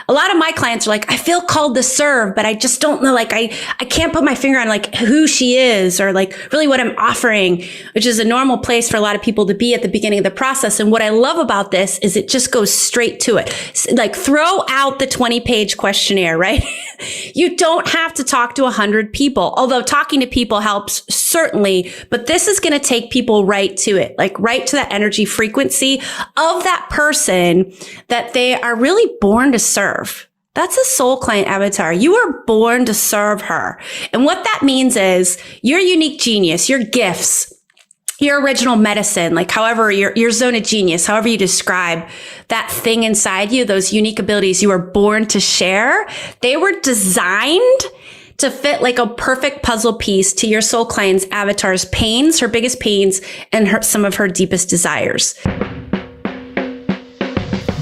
a lot of my clients are like, I feel called to serve, but I just don't know, like, I can't put my finger on like who she is or like really what I'm offering, which is a normal place for a lot of people to be at the beginning of the process. And what I love about this is it just goes straight to it. Like throw out the 20-page questionnaire, right? You don't have to talk to 100 people, although talking to people helps certainly, but this is going to take people right to it, like right to that energy frequency of that person that they are really born to serve. That's a soul client avatar. You are born to serve her. And what that means is your unique genius, your gifts, your original medicine, like however your zone of genius, however you describe that thing inside you, those unique abilities you were born to share, they were designed to fit like a perfect puzzle piece to your soul client's avatar's pains, her biggest pains, and some of her deepest desires.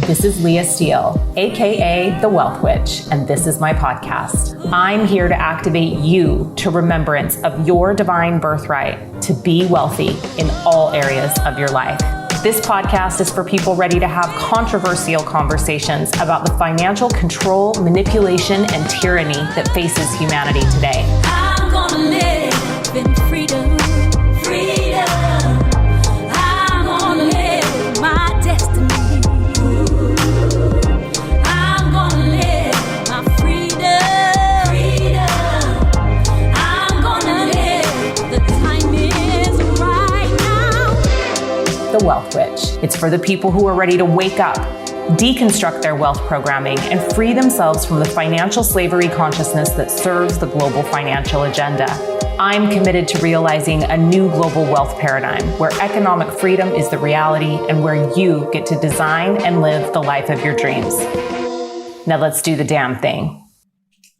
This is Leah Steele, aka The Wealth Witch, and this is my podcast. I'm here to activate you to remembrance of your divine birthright to be wealthy in all areas of your life. This podcast is for people ready to have controversial conversations about the financial control, manipulation, and tyranny that faces humanity today. I'm gonna live in freedom. I'm gonna live my destiny. I'm gonna live my freedom. I'm gonna live, the time is right now. The Wealth Witch. It's for the people who are ready to wake up, deconstruct their wealth programming, and free themselves from the financial slavery consciousness that serves the global financial agenda. I'm committed to realizing a new global wealth paradigm where economic freedom is the reality and where you get to design and live the life of your dreams. Now let's do the damn thing.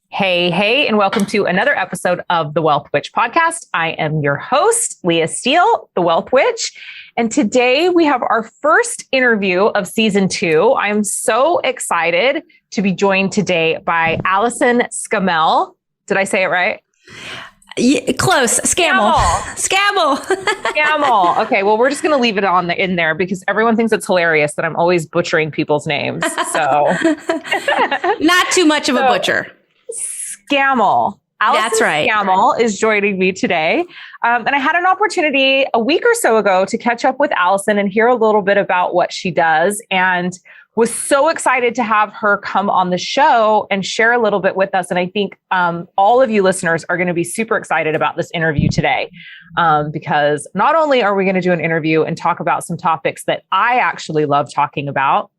Hey, and welcome to another episode of the Wealth Witch podcast. I am your host, Leah Steele, the Wealth Witch. And today we have our first interview of season 2. I'm so excited to be joined today by Allyson Scammell. Did I say it right? Yeah, close. Scammell. Scammell. Okay, well, we're just going to leave it in there because everyone thinks it's hilarious that I'm always butchering people's names. So Not too much of a butcher. Scammell. Allyson That's right. Scammell is joining me today. And I had an opportunity a week or so ago to catch up with Allyson and hear a little bit about what she does, and was so excited to have her come on the show and share a little bit with us. And I think all of you listeners are going to be super excited about this interview today, because not only are we going to do an interview and talk about some topics that I actually love talking about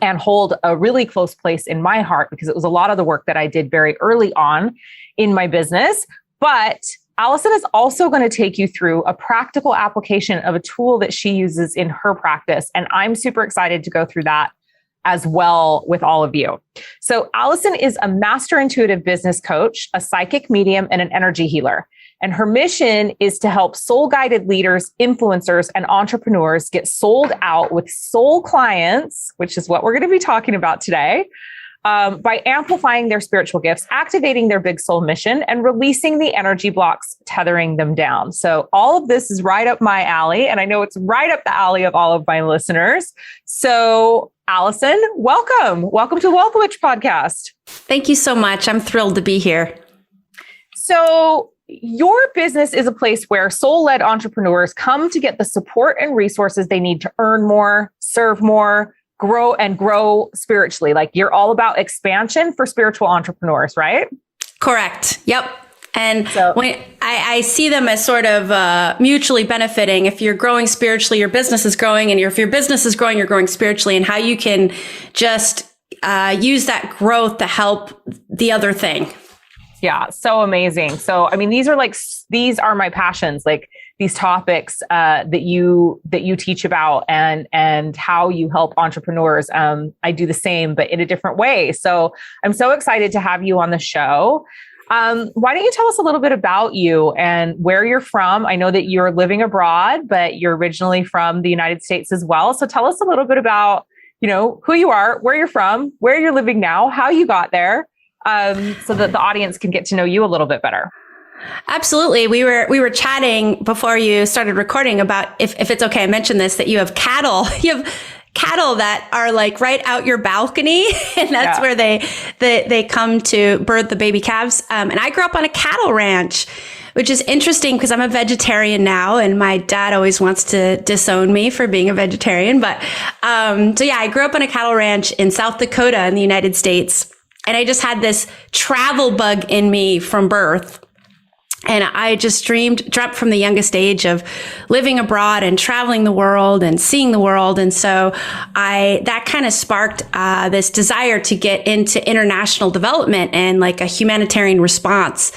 and hold a really close place in my heart, because it was a lot of the work that I did very early on in my business, but Allyson is also going to take you through a practical application of a tool that she uses in her practice. And I'm super excited to go through that as well with all of you. So Allyson is a master intuitive business coach, a psychic medium, and an energy healer. And her mission is to help soul-guided leaders, influencers, and entrepreneurs get sold out with soul clients, which is what we're going to be talking about today, by amplifying their spiritual gifts, activating their big soul mission, and releasing the energy blocks, tethering them down. So all of this is right up my alley. And I know it's right up the alley of all of my listeners. So Allyson, welcome. Welcome to Wealth Witch podcast. Thank you so much. I'm thrilled to be here. So your business is a place where soul-led entrepreneurs come to get the support and resources they need to earn more, serve more, grow spiritually. Like, you're all about expansion for spiritual entrepreneurs, right? Correct. Yep. And So- when I see them as sort of mutually benefiting. If you're growing spiritually, your business is growing, and if your business is growing, you're growing spiritually, and how you can just use that growth to help the other thing. Yeah, so amazing. So, I mean, these are my passions, like these topics that you teach about, and how you help entrepreneurs. I do the same, but in a different way. So I'm so excited to have you on the show. Why don't you tell us a little bit about you and where you're from? I know that you're living abroad, but you're originally from the United States as well. So tell us a little bit about, who you are, where you're from, where you're living now, how you got there. So that the audience can get to know you a little bit better. Absolutely. We were chatting before you started recording about if it's okay, I mentioned this, that you have cattle. You have cattle that are like right out your balcony. And that's where they come to birth the baby calves. And I grew up on a cattle ranch, which is interesting because I'm a vegetarian now, and my dad always wants to disown me for being a vegetarian. But so yeah, I grew up on a cattle ranch in South Dakota in the United States. And I just had this travel bug in me from birth. And I just dreamt from the youngest age of living abroad and traveling the world and seeing the world. And so that kind of sparked this desire to get into international development and like a humanitarian response.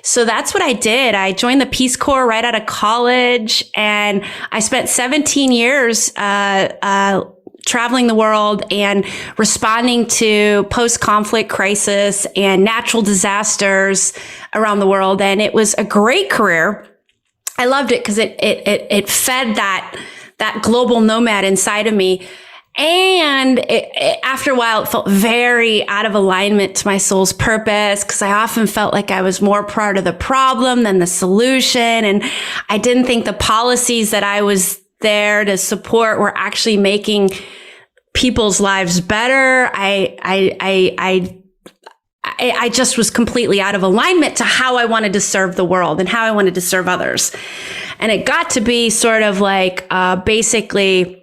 So that's what I did. I joined the Peace Corps right out of college, and I spent 17 years traveling the world and responding to post-conflict crisis and natural disasters around the world. And it was a great career. I loved it because it fed that global nomad inside of me. And after a while, it felt very out of alignment to my soul's purpose, because I often felt like I was more part of the problem than the solution. And I didn't think the policies that I was there to support were actually making people's lives better. I just was completely out of alignment to how I wanted to serve the world and how I wanted to serve others. And it got to be sort of like, basically,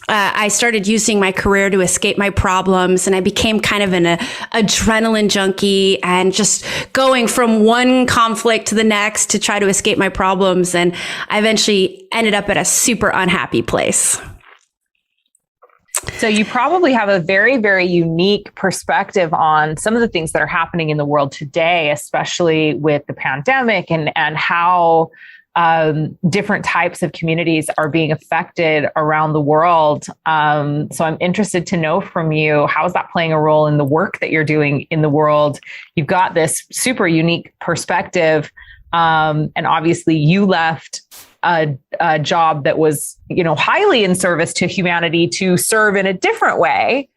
I started using my career to escape my problems, and I became kind of an adrenaline junkie and just going from one conflict to the next to try to escape my problems. And I eventually ended up at a super unhappy place. So you probably have a very, very unique perspective on some of the things that are happening in the world today, especially with the pandemic and how different types of communities are being affected around the world. So I'm interested to know from you, how is that playing a role in the work that you're doing in the world? You've got this super unique perspective. And obviously you left a job that was, highly in service to humanity to serve in a different way.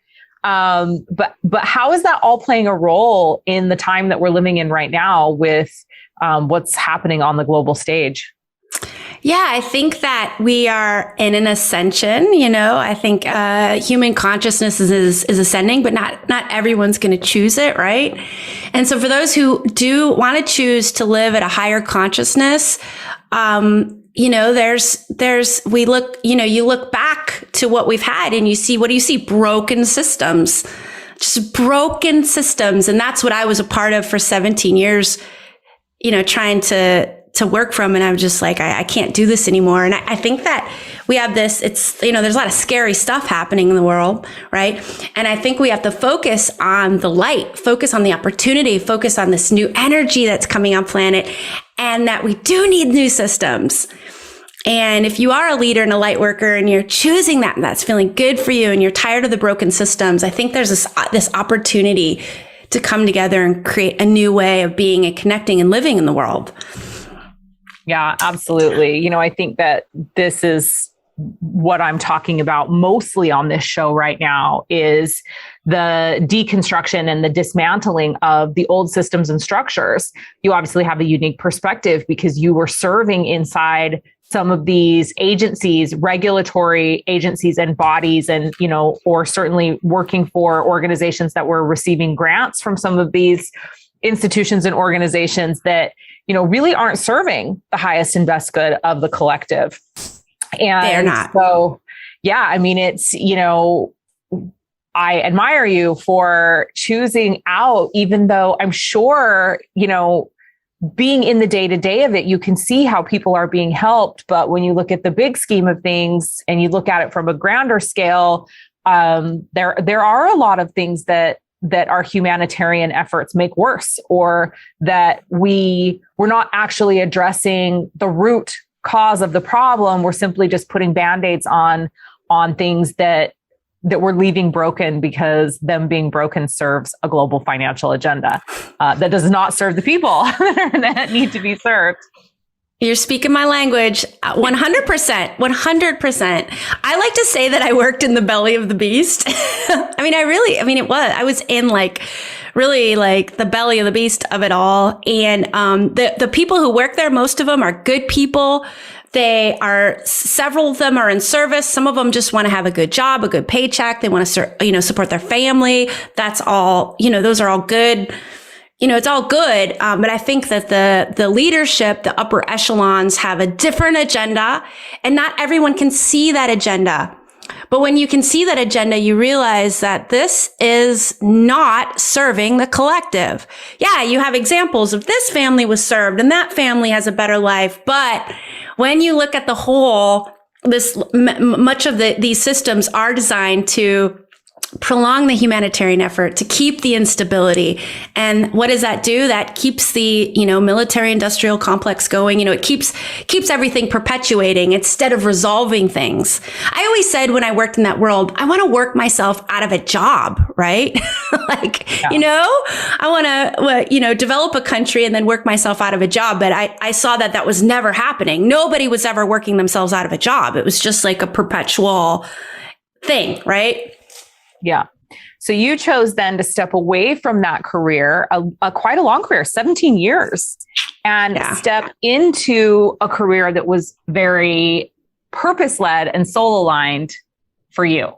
But how is that all playing a role in the time that we're living in right now with what's happening on the global stage? Yeah, I think that we are in an ascension. I think human consciousness is ascending, but not everyone's going to choose it, right? And so for those who do want to choose to live at a higher consciousness, you look back to what we've had and you see, what do you see? Broken systems, just broken systems. And that's what I was a part of for 17 years, trying to work from. And I'm just like, I can't do this anymore. And I think that we have this, there's a lot of scary stuff happening in the world, right? And I think we have to focus on the light, focus on the opportunity, focus on this new energy that's coming on planet, and that we do need new systems. And if you are a leader and a light worker and you're choosing that, and that's feeling good for you, and you're tired of the broken systems, I think there's this opportunity to come together and create a new way of being and connecting and living in the world. Yeah, absolutely. I think that this is what I'm talking about mostly on this show right now, is the deconstruction and the dismantling of the old systems and structures. You obviously have a unique perspective because you were serving inside some of these agencies, regulatory agencies and bodies, and, or certainly working for organizations that were receiving grants from some of these institutions and organizations that, really aren't serving the highest and best good of the collective. And they're not. So, yeah, I mean, it's, I admire you for choosing out, even though I'm sure, being in the day-to-day of it, you can see how people are being helped. But when you look at the big scheme of things and you look at it from a grander scale, there are a lot of things that our humanitarian efforts make worse, or that we're not actually addressing the root cause of the problem. We're simply just putting Band-Aids on things that we're leaving broken because them being broken serves a global financial agenda that does not serve the people that need to be served. You're speaking my language. 100%. 100%. I like to say that I worked in the belly of the beast. I was in really the belly of the beast of it all. And the people who work there, most of them are good people, Several of them are in service. Some of them just want to have a good job, a good paycheck. They want to, support their family. That's all, those are all good. It's all good. But I think that the leadership, the upper echelons have a different agenda, and not everyone can see that agenda. But when you can see that agenda, you realize that this is not serving the collective. Yeah, you have examples of this family was served and that family has a better life. But when you look at the whole, much of these systems are designed to prolong the humanitarian effort, to keep the instability. And what does that do? That keeps the, military industrial complex going. It keeps everything perpetuating instead of resolving things. I always said when I worked in that world, I want to work myself out of a job, right? I want to, develop a country and then work myself out of a job. But I saw that was never happening. Nobody was ever working themselves out of a job. It was just like a perpetual thing, right? Yeah. So you chose then to step away from that career, a quite a long career, 17 years, and step into a career that was very purpose-led and soul-aligned for you.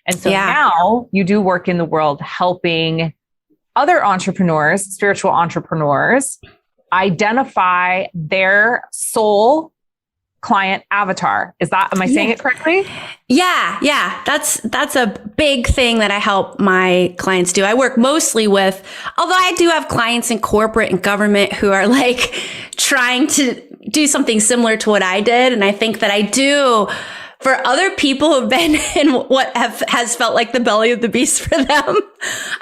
And so now you do work in the world helping other entrepreneurs, spiritual entrepreneurs, identify their soul client avatar. Am I saying it correctly? Yeah. That's a big thing that I help my clients do. I work mostly with, although I do have clients in corporate and government who are like trying to do something similar to what I did. And I think that I do for other people who've been in what has felt like the belly of the beast for them.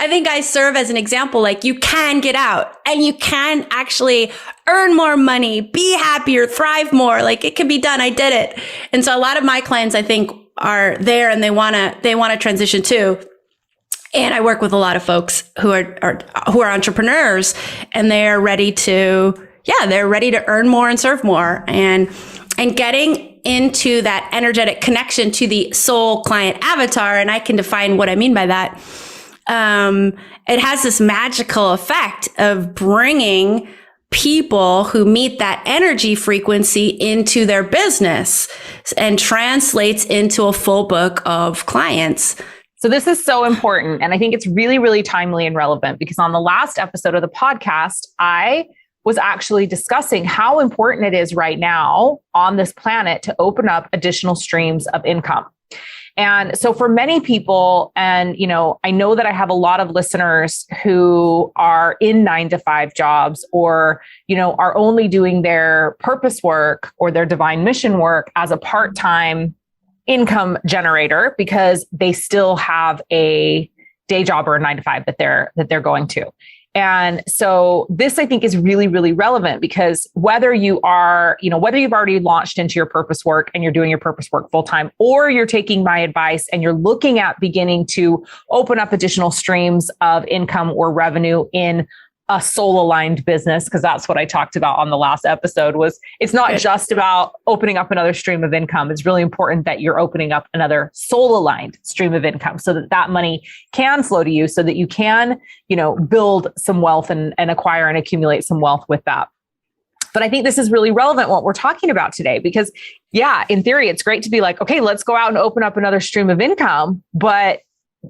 I think I serve as an example. Like, you can get out and you can actually earn more money, be happier, thrive more. Like, it can be done. I did it. And so a lot of my clients, I think, are there and they want to transition too. And I work with a lot of folks who are entrepreneurs, and they're ready to earn more and serve more, and getting into that energetic connection to the soul client avatar. And I can define what I mean by that. It has this magical effect of bringing people who meet that energy frequency into their business and translates into a full book of clients. So this is so important. And I think it's really, really timely and relevant, because on the last episode of the podcast, I was actually discussing how important it is right now on this planet to open up additional streams of income. And so for many people, and, I know that I have a lot of listeners who are in 9-to-5 jobs, or, are only doing their purpose work or their divine mission work as a part-time income generator, because they still have a day job or a 9-to-5 that they're going to. And so this, I think, is really, really relevant, because whether you've already launched into your purpose work and you're doing your purpose work full time, or you're taking my advice and you're looking at beginning to open up additional streams of income or revenue in a soul aligned business, because that's what I talked about on the last episode, was it's not just about opening up another stream of income. It's really important that you're opening up another soul aligned stream of income, so that money can flow to you, so that you can, build some wealth and acquire and accumulate some wealth with that. But I think this is really relevant, what we're talking about today, because in theory, it's great to be like, okay, let's go out and open up another stream of income. But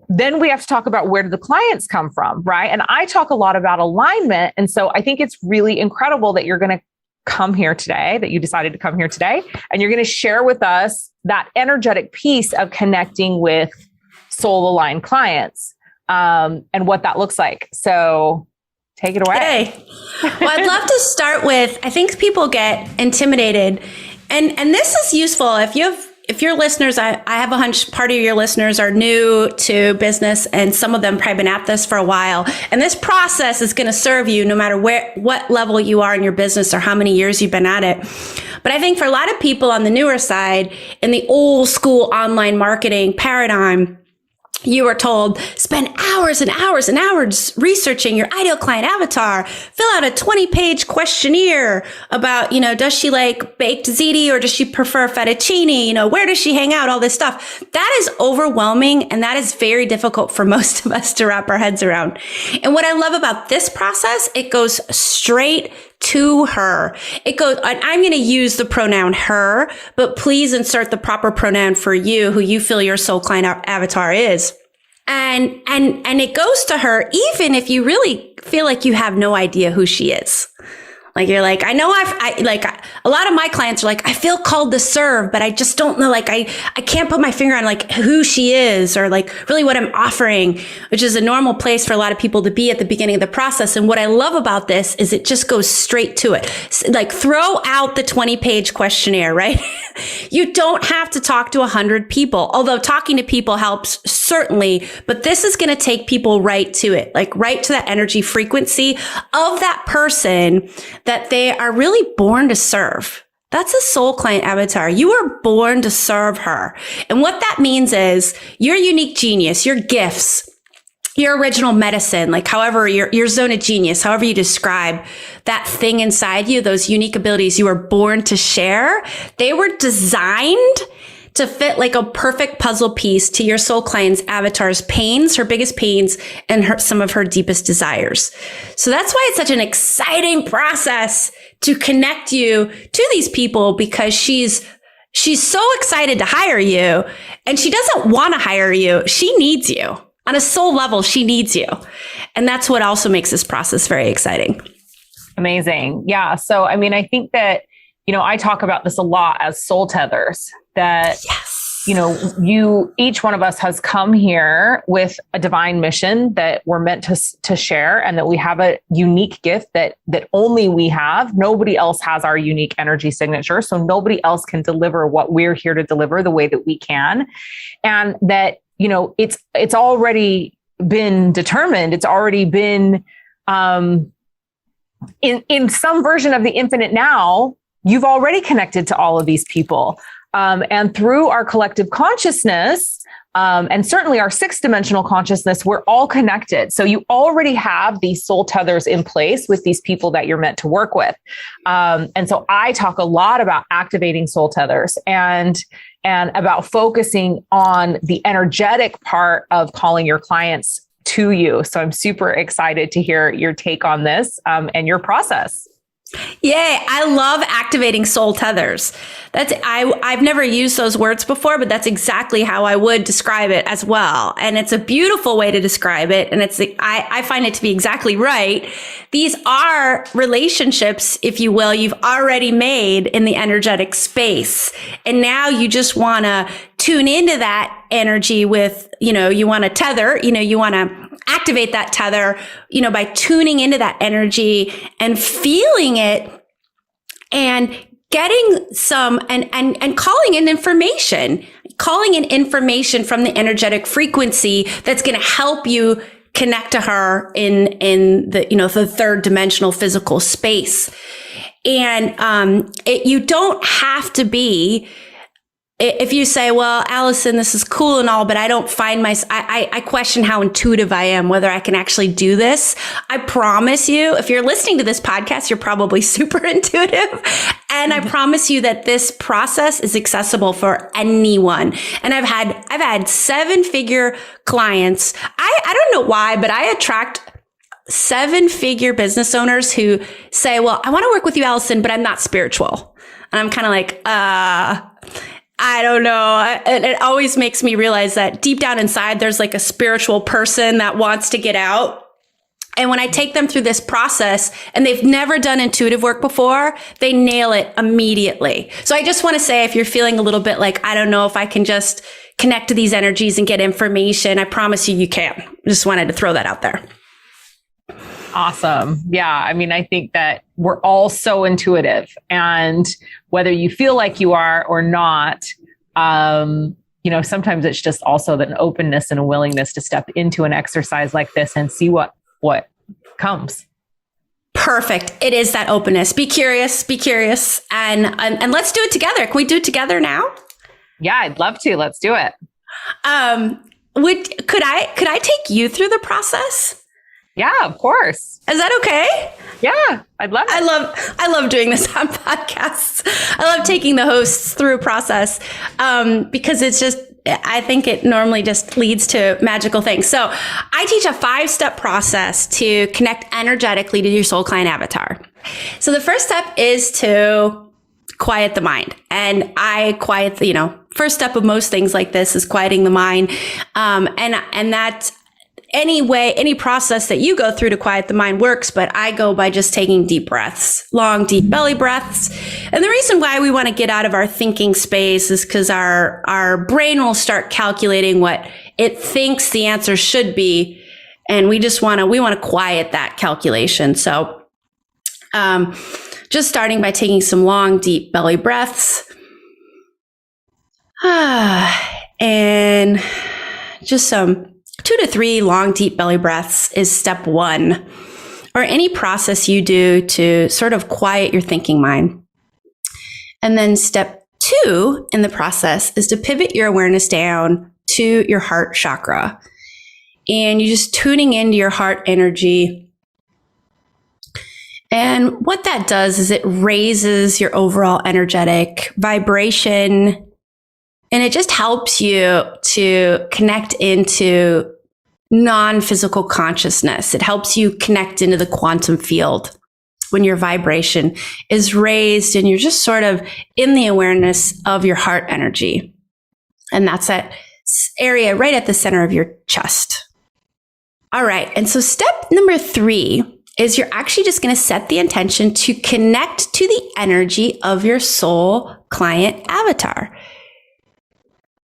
then we have to talk about, where do the clients come from, right? And I talk a lot about alignment. And so I think it's really incredible that you're going to come here today, that you decided to come here today, and you're going to share with us that energetic piece of connecting with soul aligned clients, and what that looks like. So take it away. Hey. Well, I'd love to start with, I think people get intimidated, and this is useful if your listeners, I have a hunch part of your listeners are new to business, and some of them probably been at this for a while. And this process is going to serve you no matter what level you are in your business or how many years you've been at it. But I think for a lot of people on the newer side, in the old school online marketing paradigm, you were told, spend hours and hours and hours researching your ideal client avatar, fill out a 20-page questionnaire about, does she like baked ziti or does she prefer fettuccine? Where does she hang out? All this stuff. That is overwhelming. And that is very difficult for most of us to wrap our heads around. And what I love about this process, it goes straight to her. It goes, I'm going to use the pronoun her, but please insert the proper pronoun for you, who you feel your soul client avatar is. And it goes to her, even if you really feel like you have no idea who she is. Like, you're like, I know like a lot of my clients are like, I feel called to serve, but I just don't know, like, I can't put my finger on like who she is or like really what I'm offering, which is a normal place for a lot of people to be at the beginning of the process. And what I love about this is it just goes straight to it. Like, throw out the 20-page questionnaire, right? You don't have to talk to 100 people, although talking to people helps certainly, but this is going to take people right to it, like right to that energy frequency of that person that they are really born to serve. That's a soul client avatar. You are born to serve her. And what that means is your unique genius, your gifts, your original medicine, like however your zone of genius, however you describe that thing inside you, those unique abilities you were born to share, they were designed to fit like a perfect puzzle piece to your soul client's avatar's pains, her biggest pains, and some of her deepest desires. So that's why it's such an exciting process to connect you to these people, because she's so excited to hire you, and she doesn't want to hire you. She needs you. On a soul level, she needs you. And that's what also makes this process very exciting. Amazing. Yeah. So, I mean, I think that, I talk about this a lot as soul tethers, that, each one of us has come here with a divine mission that we're meant to share, and that we have a unique gift that only we have. Nobody else has our unique energy signature. So nobody else can deliver what we're here to deliver the way that we can. And that, it's already been determined. It's already been, in some version of the infinite now, you've already connected to all of these people. And through our collective consciousness, and certainly our 6th-dimensional consciousness, we're all connected. So you already have these soul tethers in place with these people that you're meant to work with. And so I talk a lot about activating soul tethers and about focusing on the energetic part of calling your clients to you. So I'm super excited to hear your take on this, and your process. Yay. I love activating soul tethers. I've never used those words before, but that's exactly how I would describe it as well. And it's a beautiful way to describe it. And I find it to be exactly right. These are relationships, if you will, you've already made in the energetic space. And now you just want to tune into that energy with, you want to tether, you want to activate that tether, by tuning into that energy and feeling it and getting some and calling in information from the energetic frequency that's going to help you connect to her in the, the 3rd dimensional physical space. And, you don't have to be, if you say, well, Allyson, this is cool and all, but I don't find I question how intuitive I am, whether I can actually do this. I promise you, if you're listening to this podcast, you're probably super intuitive. And I promise you that this process is accessible for anyone. And I've had 7-figure clients. I don't know why, but I attract 7-figure business owners who say, well, I want to work with you, Allyson, but I'm not spiritual. And I'm kind of like, I don't know. It always makes me realize that deep down inside, there's like a spiritual person that wants to get out. And when I take them through this process and they've never done intuitive work before, they nail it immediately. So I just want to say, if you're feeling a little bit like, I don't know if I can just connect to these energies and get information, I promise you, you can. I just wanted to throw that out there. Awesome. Yeah. I mean, I think that we're all so intuitive, and whether you feel like you are or not, sometimes it's just also an openness and a willingness to step into an exercise like this and see what comes. Perfect. It is that openness. Be curious, and let's do it together. Can we do it together now? Yeah, I'd love to. Let's do it. Could I take you through the process? Yeah, of course. Is that okay? Yeah, I'd love it. I love doing this on podcasts. I love taking the hosts through a process, because it's just, I think it normally just leads to magical things. So I teach a 5-step process to connect energetically to your soul client avatar. So the first step is to quiet the mind. And I quiet, first step of most things like this is quieting the mind. And that any process that you go through to quiet the mind works, but I go by just taking deep breaths, long, deep belly breaths. And the reason why we want to get out of our thinking space is because our brain will start calculating what it thinks the answer should be. And we want to quiet that calculation. So, just starting by taking some long, deep belly breaths. And just some 2 to 3 long, deep belly breaths is step 1, or any process you do to sort of quiet your thinking mind. And then step 2 in the process is to pivot your awareness down to your heart chakra. And you're just tuning into your heart energy. And what that does is it raises your overall energetic vibration. And it just helps you to connect into non-physical consciousness. It helps you connect into the quantum field when your vibration is raised and you're just sort of in the awareness of your heart energy. And that's that area right at the center of your chest. All right. And so step number 3 is you're actually just going to set the intention to connect to the energy of your soul client avatar.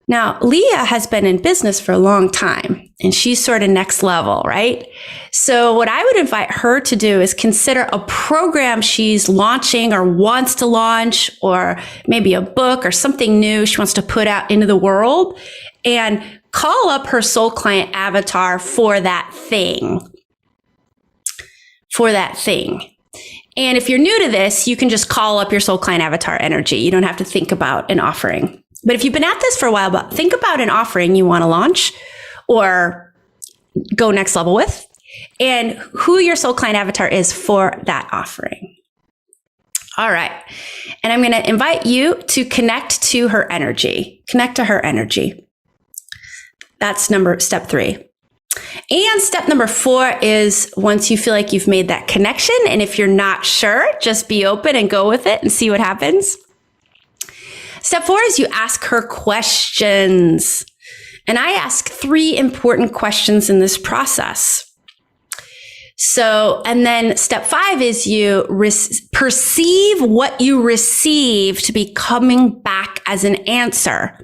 Now, Leah has been in business for a long time and she's sort of next level, right? So what I would invite her to do is consider a program she's launching or wants to launch, or maybe a book or something new she wants to put out into the world, and call up her soul client avatar for that thing. And if you're new to this, you can just call up your soul client avatar energy. You don't have to think about an offering. But if you've been at this for a while, but think about an offering you want to launch or go next level with, and who your soul client avatar is for that offering. All right. And I'm going to invite you to connect to her energy. Connect to her energy. That's step 3. And step number 4 is once you feel like you've made that connection, and if you're not sure, just be open and go with it and see what happens. Step 4 is you ask her questions. And I ask 3 important questions in this process. So, and then step 5 is you perceive what you receive to be coming back as an answer.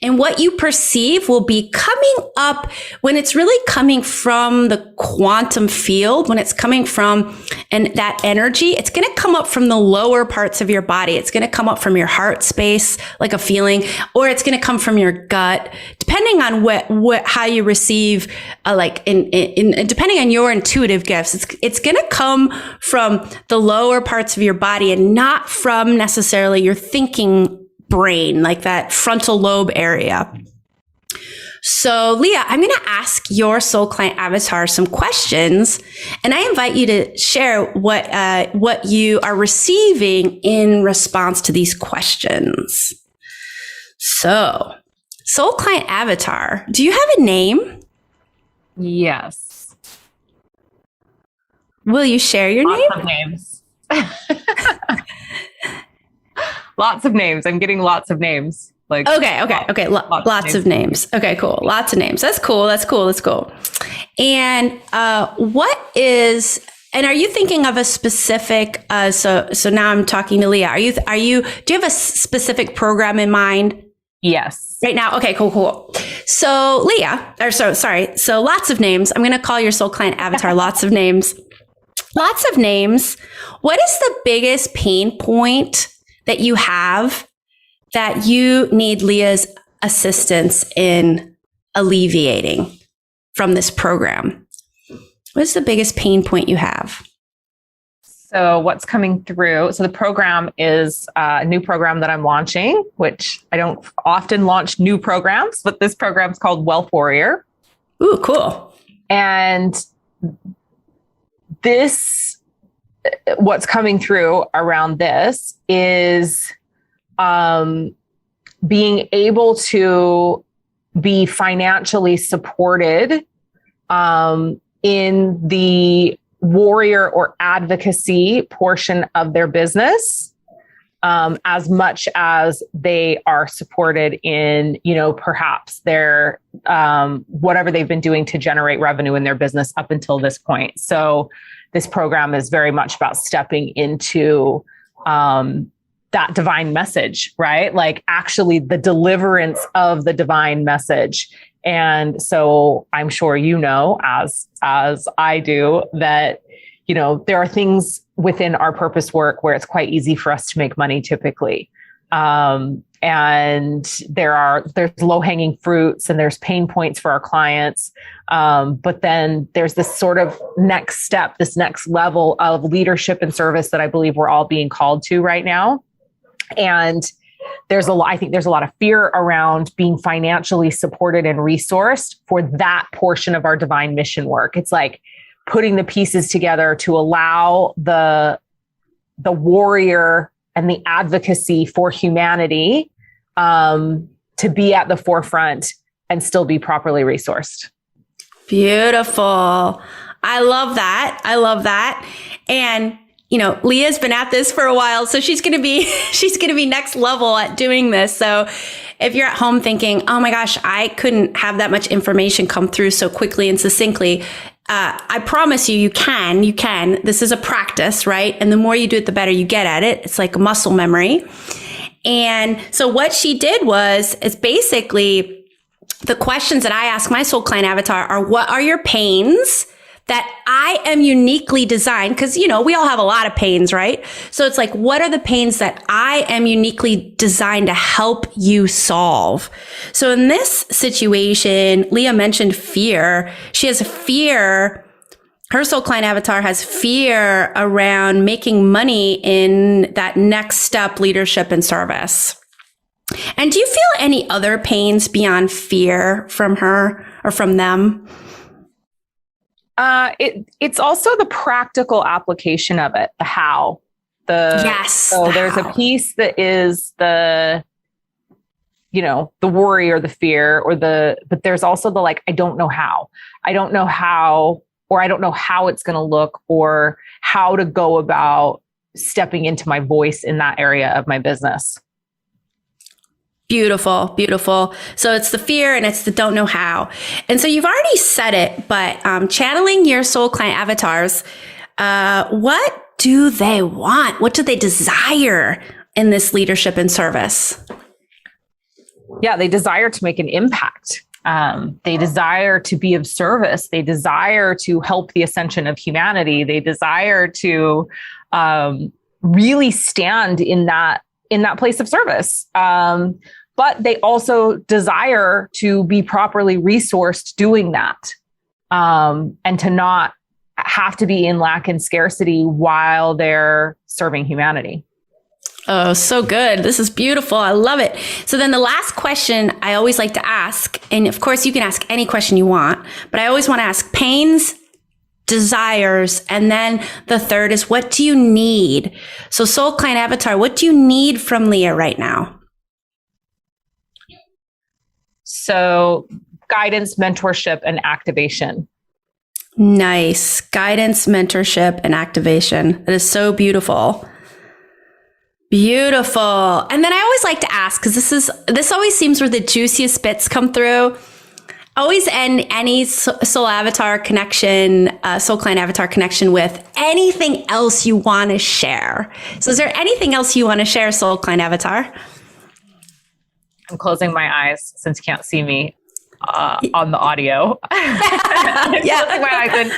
And what you perceive will be coming up when it's really coming from the quantum field, when it's coming from that energy, it's going to come up from the lower parts of your body. It's going to come up from your heart space, like a feeling, or it's going to come from your gut, depending on how you receive, depending on your intuitive gifts. It's going to come from the lower parts of your body and not from necessarily your thinking brain, like that frontal lobe area. So Leah, I'm going to ask your soul client avatar some questions, and I invite you to share what you are receiving in response to these questions. So, soul client avatar, do you have a name? Yes. Will you share your name? Lots of names. Lots of names. I'm getting lots of names. Like Okay. Lots of names. Okay, cool. Lots of names. That's cool. And are you thinking of a specific, so now I'm talking to Leah. Do you have a specific program in mind? Yes. Right now? Okay, cool. So Leah, so lots of names. I'm going to call your soul client avatar lots of names. Lots of names. What is the biggest pain point that you have that you need Leah's assistance in alleviating from this program? What is the biggest pain point you have? So what's coming through? So the program is a new program that I'm launching, which I don't often launch new programs, but this program is called Wealth Warrior. Ooh, cool. And what's coming through around this is being able to be financially supported in the warrior or advocacy portion of their business, as much as they are supported in, perhaps their, whatever they've been doing to generate revenue in their business up until this point. So this program is very much about stepping into, that divine message, right? Like actually the deliverance of the divine message. And so I'm sure, as I do, that, there are things within our purpose work where it's quite easy for us to make money typically. And there's low hanging fruits and there's pain points for our clients. But then there's this sort of next step, this next level of leadership and service that I believe we're all being called to right now. And I think there's a lot of fear around being financially supported and resourced for that portion of our divine mission work. It's like putting the pieces together to allow the warrior and the advocacy for humanity to be at the forefront and still be properly resourced. Beautiful. I love that. And Leah's been at this for a while, so she's going to be next level at doing this. So if you're at home thinking, oh my gosh, I couldn't have that much information come through so quickly and succinctly, I promise you can. This is a practice, right? And the more you do it, the better you get at it. It's like muscle memory. And so what she did is basically the questions that I ask my soul client avatar are, what are your pains that I am uniquely designed? Because, we all have a lot of pains, right? So it's like, what are the pains that I am uniquely designed to help you solve? So in this situation, Leah mentioned fear. She has fear. Her soul client avatar has fear around making money in that next step, leadership and service. And do you feel any other pains beyond fear from her or from them? It's also the practical application of it, the how. There's a piece that is the worry or the fear but there's also the like, I don't know how, or I don't know how it's going to look or how to go about stepping into my voice in that area of my business. Beautiful, beautiful. So it's the fear and it's the don't know how. And so you've already said it, but channeling your soul client avatars, what do they want? What do they desire in this leadership and service? Yeah, they desire to make an impact. They desire to be of service. They desire to help the ascension of humanity. They desire to really stand in that place of service. But they also desire to be properly resourced doing that, and to not have to be in lack and scarcity while they're serving humanity. Oh, so good. This is beautiful. I love it. So then the last question I always like to ask, and of course you can ask any question you want, but I always want to ask pains, desires, and then the third is, what do you need? So soul client avatar, what do you need from Leah right now? So guidance, mentorship, and activation. Nice. Guidance, mentorship, and activation. That is so beautiful. Beautiful. And then I always like to ask, because this always seems where the juiciest bits come through. Always end any soul avatar connection, soul client avatar connection with anything else you want to share. So is there anything else you want to share, soul client avatar? I'm closing my eyes since you can't see me on the audio. Yeah.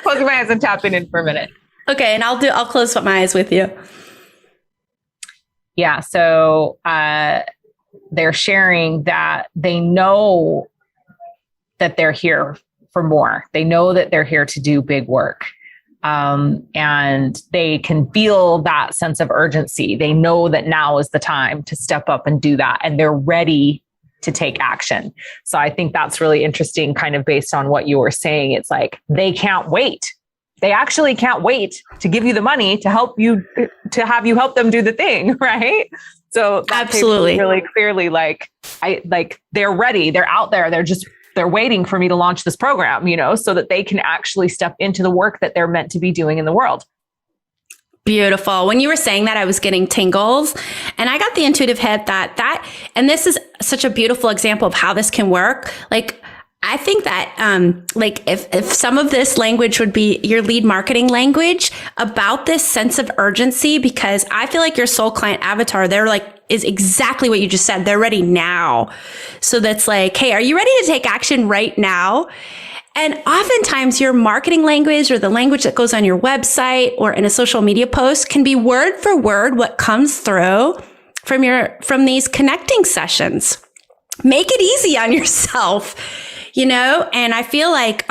Closing my eyes and tapping in for a minute. Okay. And I'll close my eyes with you. Yeah. So they're sharing that they know that they're here for more. They know that they're here to do big work. And they can feel that sense of urgency. They know that now is the time to step up and do that. And they're ready to take action. So I think that's really interesting, kind of based on what you were saying. It's like, they can't wait. They actually can't wait to give you the money to help you, to have you help them do the thing, right? So that Absolutely. really clearly, like, they're ready. They're out there. They're waiting for me to launch this program, so that they can actually step into the work that they're meant to be doing in the world. Beautiful. When you were saying that, I was getting tingles, and I got the intuitive hit and this is such a beautiful example of how this can work. Like, I think that, if some of this language would be your lead marketing language about this sense of urgency, because I feel like your soul client avatar, is exactly what you just said. They're ready now. So that's like, hey, are you ready to take action right now? And oftentimes your marketing language or the language that goes on your website or in a social media post can be word for word what comes through from these connecting sessions. Make it easy on yourself. And I feel like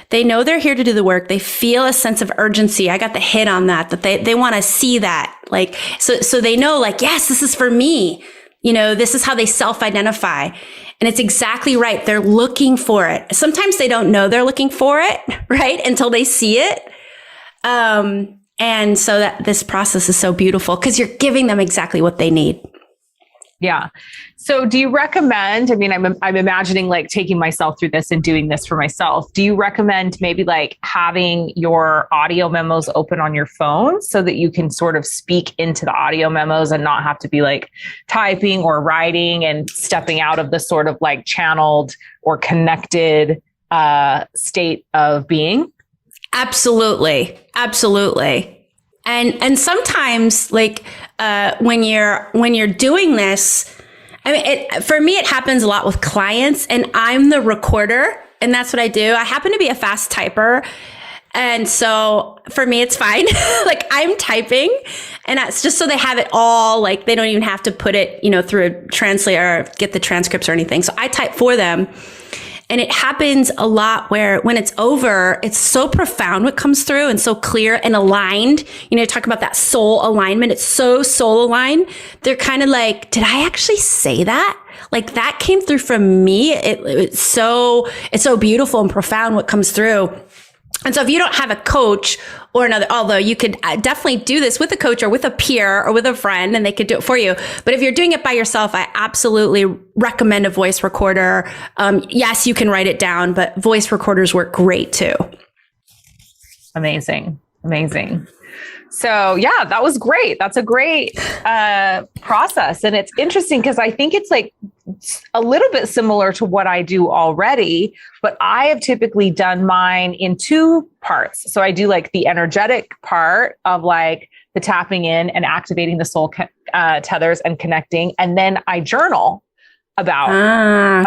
they know they're here to do the work. They feel a sense of urgency. I got the hit on that they want to see that. Like, so they know, like, yes, this is for me. This is how they self-identify. And it's exactly right. They're looking for it. Sometimes they don't know they're looking for it, right? Until they see it. And so that this process is so beautiful because you're giving them exactly what they need. Yeah. So do you recommend, I'm imagining like taking myself through this and doing this for myself. Do you recommend maybe like having your audio memos open on your phone so that you can sort of speak into the audio memos and not have to be like typing or writing and stepping out of the sort of like channeled or connected state of being? Absolutely. Absolutely. And sometimes like, when you're doing this, for me, it happens a lot with clients, and I'm the recorder, and that's what I do. I happen to be a fast typer. And so for me, it's fine. Like, I'm typing, and that's just so they have it all, like they don't even have to put it, through a translator or get the transcripts or anything. So I type for them. And it happens a lot where when it's over, it's so profound what comes through and so clear and aligned. Talk about that soul alignment. It's so soul aligned. They're kind of like, did I actually say that? Like, that came through from me. It's so beautiful and profound what comes through. And so if you don't have a coach or another, although you could definitely do this with a coach or with a peer or with a friend, and they could do it for you. But if you're doing it by yourself, I absolutely recommend a voice recorder. Yes, you can write it down, but voice recorders work great too. Amazing. So yeah, that was great. That's a great process. And it's interesting because I think it's like a little bit similar to what I do already, but I have typically done mine in two parts. So I do like the energetic part of like the tapping in and activating the soul tethers and connecting. And then I journal about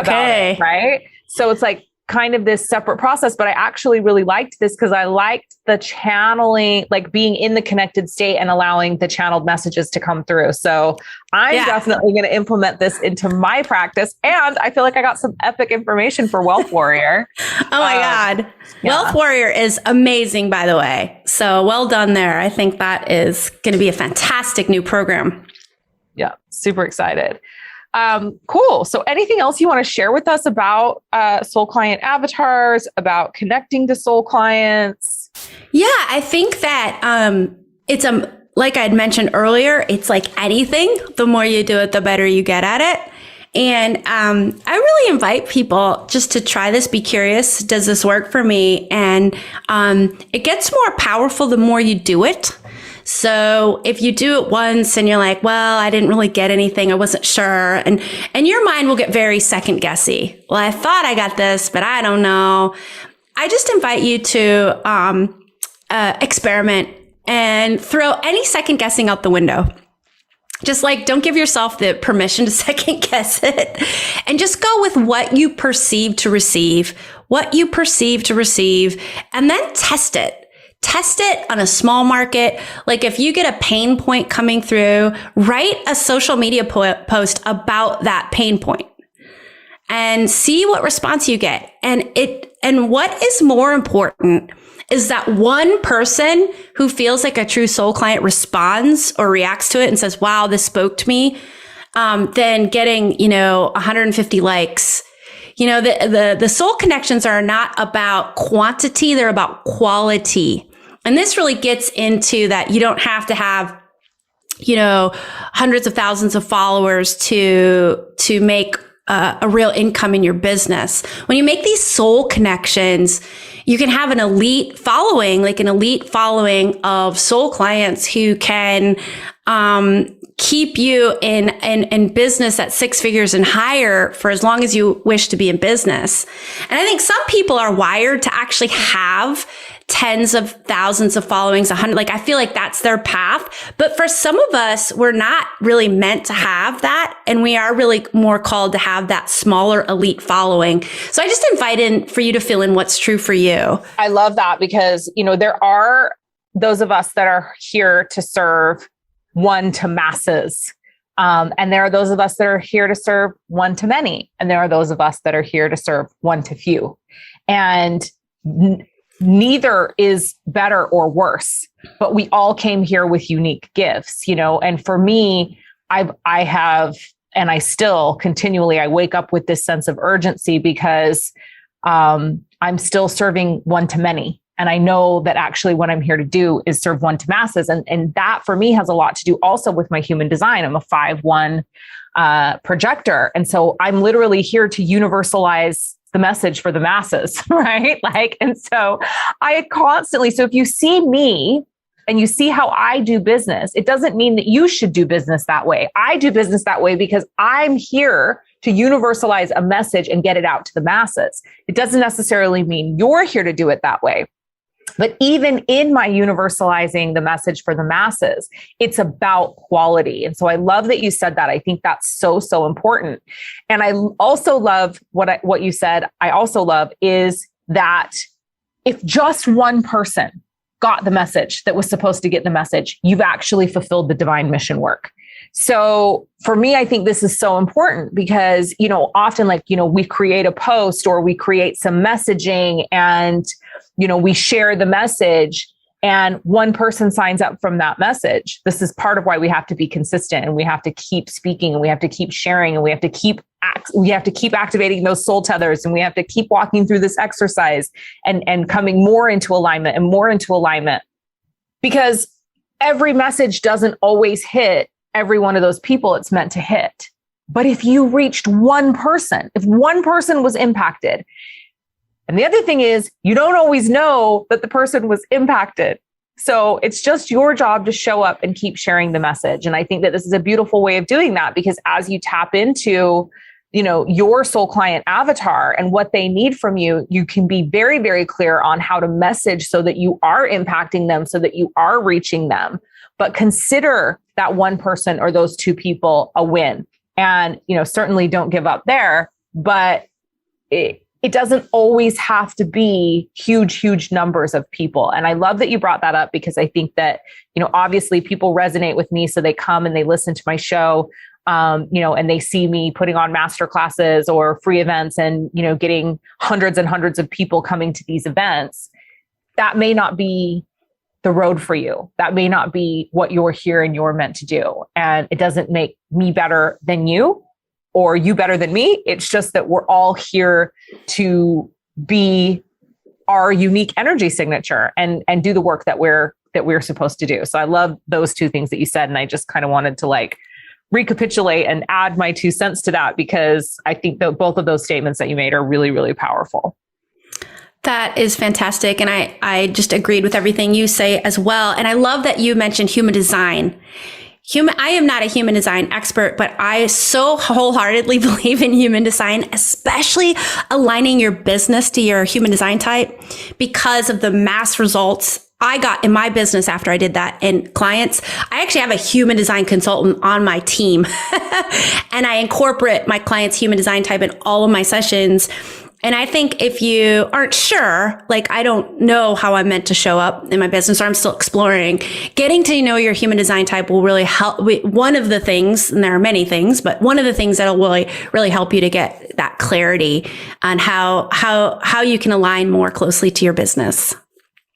it, right? So it's like kind of this separate process, but I actually really liked this because I liked the channeling, like being in the connected state and allowing the channeled messages to come through. So I'm definitely going to implement this into my practice. And I feel like I got some epic information for Wealth Warrior. Oh my God. Yeah. Wealth Warrior is amazing, by the way. So well done there. I think that is going to be a fantastic new program. Yeah. Super excited. Cool. So anything else you want to share with us about soul client avatars, about connecting to soul clients? Yeah, I think that it's like I'd mentioned earlier, it's like anything. The more you do it, the better you get at it. And I really invite people just to try this, be curious. Does this work for me? And it gets more powerful the more you do it. So if you do it once and you're like, well, I didn't really get anything, I wasn't sure. And your mind will get very second guessy. Well, I thought I got this, but I don't know. I just invite you to experiment and throw any second guessing out the window. Just like, don't give yourself the permission to second guess it, and just go with what you perceive to receive, and then test it. Test it on a small market. Like, if you get a pain point coming through, write a social media post about that pain point and see what response you get. And what is more important is that one person who feels like a true soul client responds or reacts to it and says, wow, this spoke to me, than getting, 150 likes. The soul connections are not about quantity, they're about quality. And this really gets into that you don't have to have hundreds of thousands of followers to make a real income in your business. When you make these soul connections, you can have an elite following, like an elite following of soul clients who can keep you in business at six figures and higher for as long as you wish to be in business. And I think some people are wired to actually have tens of thousands of followings, 100. Like, I feel like that's their path. But for some of us, we're not really meant to have that. And we are really more called to have that smaller elite following. So I just invite in for you to fill in what's true for you. I love that because, there are those of us that are here to serve one to masses. And there are those of us that are here to serve one to many. And there are those of us that are here to serve one to few. And neither is better or worse, but we all came here with unique gifts, and for me, I have, and I still continually, I wake up with this sense of urgency because, I'm still serving one to many. And I know that actually what I'm here to do is serve one to masses. And that for me has a lot to do also with my human design. I'm a 5/1 projector. And so I'm literally here to universalize the message for the masses, right? And so I constantly, so if you see me and you see how I do business, it doesn't mean that you should do business that way. I do business that way because I'm here to universalize a message and get it out to the masses. It doesn't necessarily mean you're here to do it that way. But even in my universalizing the message for the masses, it's about quality. And so I love that you said that. I think that's so, so important. And I also love what you said. I also love is that if just one person got the message that was supposed to get the message, you've actually fulfilled the divine mission work. So for me, I think this is so important because, often we create a post or we create some messaging and, we share the message and one person signs up from that message. This is part of why we have to be consistent and we have to keep speaking and we have to keep sharing and we have to keep activating those soul tethers and we have to keep walking through this exercise and coming more into alignment and more into alignment because every message doesn't always hit every one of those people it's meant to hit. But if you reached one person, if one person was impacted, and the other thing is you don't always know that the person was impacted. So it's just your job to show up and keep sharing the message. And I think that this is a beautiful way of doing that because as you tap into, your soul client avatar and what they need from you, you can be very, very clear on how to message so that you are impacting them, so that you are reaching them. But consider that one person or those two people a win. And, certainly don't give up there, but it doesn't always have to be huge, huge numbers of people. And I love that you brought that up because I think that, obviously people resonate with me. So they come and they listen to my show, and they see me putting on master classes or free events and, getting hundreds and hundreds of people coming to these events. That may not be the road for you. That may not be what you're here and you're meant to do. And it doesn't make me better than you or you better than me. It's just that we're all here to be our unique energy signature and do the work that we're supposed to do. So I love those two things that you said. And I just kind of wanted to recapitulate and add my 2 cents to that because I think that both of those statements that you made are really, really powerful. That is fantastic. And I just agreed with everything you say as well. And I love that you mentioned human design. I am not a human design expert, but I so wholeheartedly believe in human design, especially aligning your business to your human design type because of the mass results I got in my business after I did that. And clients, I actually have a human design consultant on my team and I incorporate my clients' human design type in all of my sessions. And I think if you aren't sure, I don't know how I'm meant to show up in my business or I'm still exploring, getting to know your human design type will really help. One of the things, and there are many things, but one of the things that'll really help you to get that clarity on how you can align more closely to your business.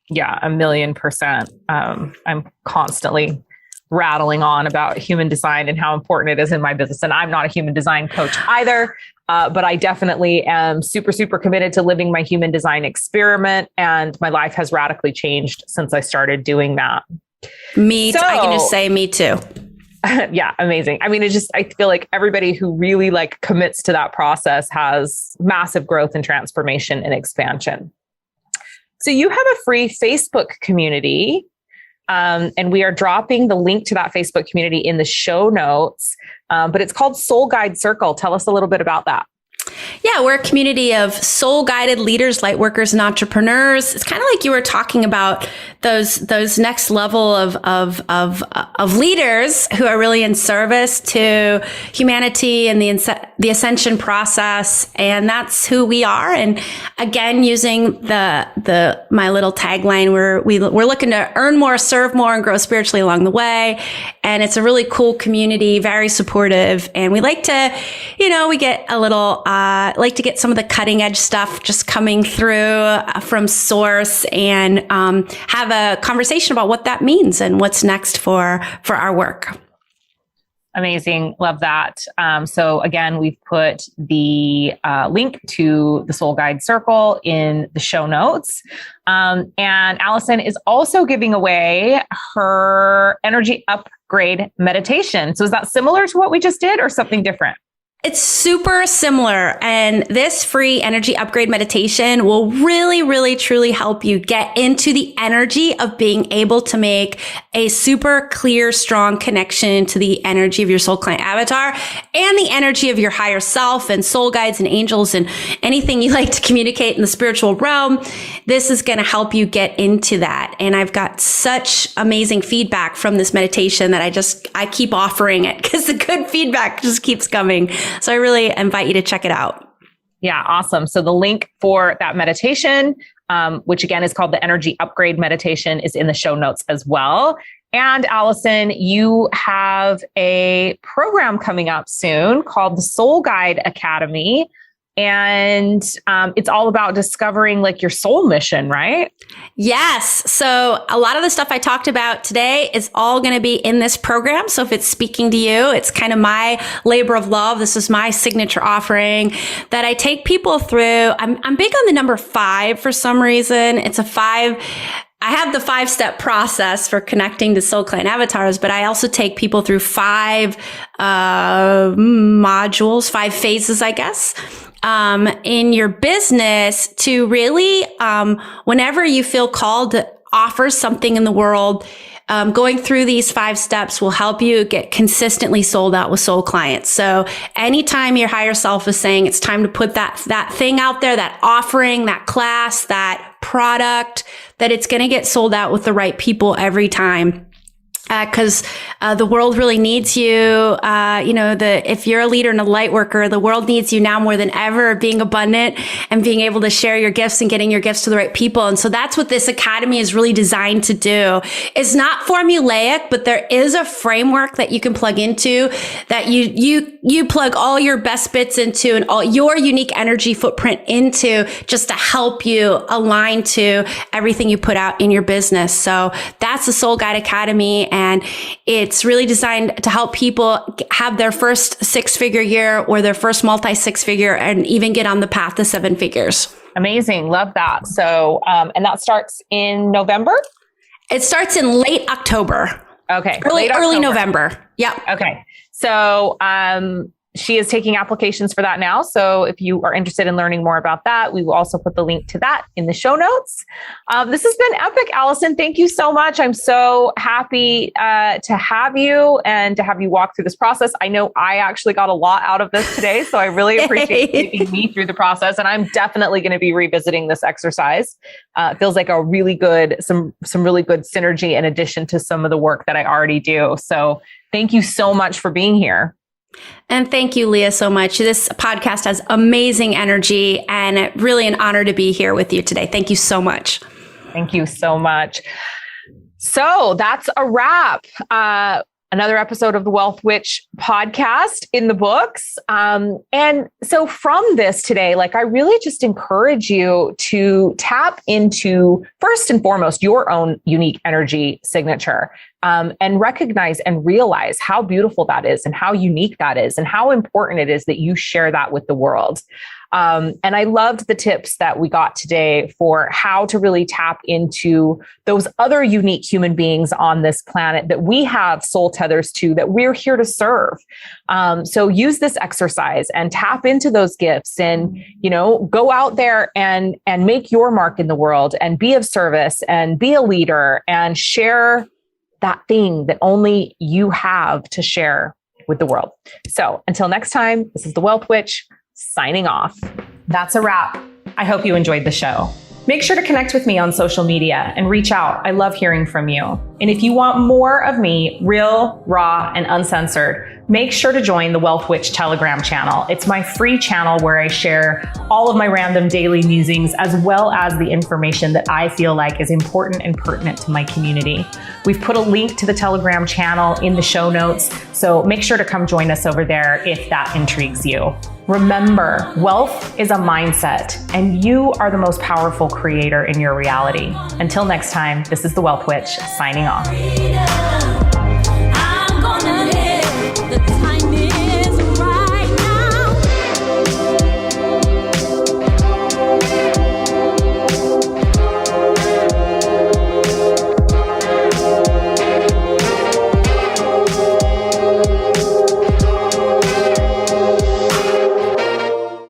Yeah, 1,000,000%. I'm constantly rattling on about human design and how important it is in my business. And I'm not a human design coach either. But I definitely am super, super committed to living my human design experiment. And my life has radically changed since I started doing that. I can just say me too. Yeah, amazing. I mean, I feel like everybody who really like commits to that process has massive growth and transformation and expansion. So you have a free Facebook community, and we are dropping the link to that Facebook community in the show notes, but it's called Soul Guide Circle. Tell us a little bit about that. Yeah, we're a community of soul-guided leaders, lightworkers, and entrepreneurs. It's kind of like you were talking about those next level of leaders who are really in service to humanity and the ascension process, and that's who we are. And again, using my little tagline, we're looking to earn more, serve more, and grow spiritually along the way. And it's a really cool community, very supportive, and we like to, we get a little. Like to get some of the cutting edge stuff just coming through from source, and have a conversation about what that means and what's next for our work. Amazing. Love that. So again, we've put the link to the Soul Guide Circle in the show notes. And Allyson is also giving away her energy upgrade meditation. So is that similar to what we just did or something different? It's super similar. And this free energy upgrade meditation will really, really, truly help you get into the energy of being able to make a super clear, strong connection to the energy of your soul client avatar and the energy of your higher self and soul guides and angels and anything you like to communicate in the spiritual realm. This is going to help you get into that. And I've got such amazing feedback from this meditation that I keep offering it because the good feedback just keeps coming. So I really invite you to check it out. Yeah, awesome. So the link for that meditation, which again is called the Energy Upgrade Meditation, is in the show notes as well. And Allyson, you have a program coming up soon called the Soul Guide Academy. And it's all about discovering like your soul mission, right? Yes. So a lot of the stuff I talked about today is all going to be in this program. So if it's speaking to you, it's kind of my labor of love. This is my signature offering that I take people through. I'm big on the number 5 for some reason. It's a 5. I have the 5-step process for connecting to soul client avatars, but I also take people through 5 modules, 5 phases, I guess, in your business to really, whenever you feel called to offer something in the world, going through these 5 steps will help you get consistently sold out with soul clients. So anytime your higher self is saying it's time to put that thing out there, that offering, that class, that product, that it's going to get sold out with the right people every time. Because the world really needs you. If you're a leader and a light worker, the world needs you now more than ever, being abundant and being able to share your gifts and getting your gifts to the right people. And so that's what this academy is really designed to do. It's not formulaic, but there is a framework that you can plug into, that you plug all your best bits into and all your unique energy footprint into, just to help you align to everything you put out in your business. So that's the Soul Guide Academy. And it's really designed to help people have their first 6-figure year or their first multi-6-figure and even get on the path to 7 figures. Amazing. Love that. So, and that starts in November? It starts in late October. Okay. Early November. Yep. Okay. So, she is taking applications for that now. So if you are interested in learning more about that, we will also put the link to that in the show notes. This has been epic, Allyson. Thank you so much. I'm so happy to have you and to have you walk through this process. I know I actually got a lot out of this today, so I really appreciate you taking me through the process. And I'm definitely going to be revisiting this exercise. It feels like a really good, some really good synergy in addition to some of the work that I already do. So thank you so much for being here. And thank you, Leah, so much. This podcast has amazing energy and really an honor to be here with you today. Thank you so much. Thank you so much. So that's a wrap. Another episode of the Wealth Witch podcast in the books. And so from this today, I really just encourage you to tap into, first and foremost, your own unique energy signature, and recognize and realize how beautiful that is and how unique that is and how important it is that you share that with the world. And I loved the tips that we got today for how to really tap into those other unique human beings on this planet that we have soul tethers to, that we're here to serve. So use this exercise and tap into those gifts and, go out there and make your mark in the world and be of service and be a leader and share that thing that only you have to share with the world. So until next time, this is the Wealth Witch signing off. That's a wrap. I hope you enjoyed the show. Make sure to connect with me on social media and reach out. I love hearing from you. And if you want more of me, real, raw, and uncensored, make sure to join the Wealth Witch Telegram channel. It's my free channel where I share all of my random daily musings, as well as the information that I feel like is important and pertinent to my community. We've put a link to the Telegram channel in the show notes, so make sure to come join us over there if that intrigues you. Remember, wealth is a mindset, and you are the most powerful creator in your reality. Until next time, this is the Wealth Witch signing off. Freedom.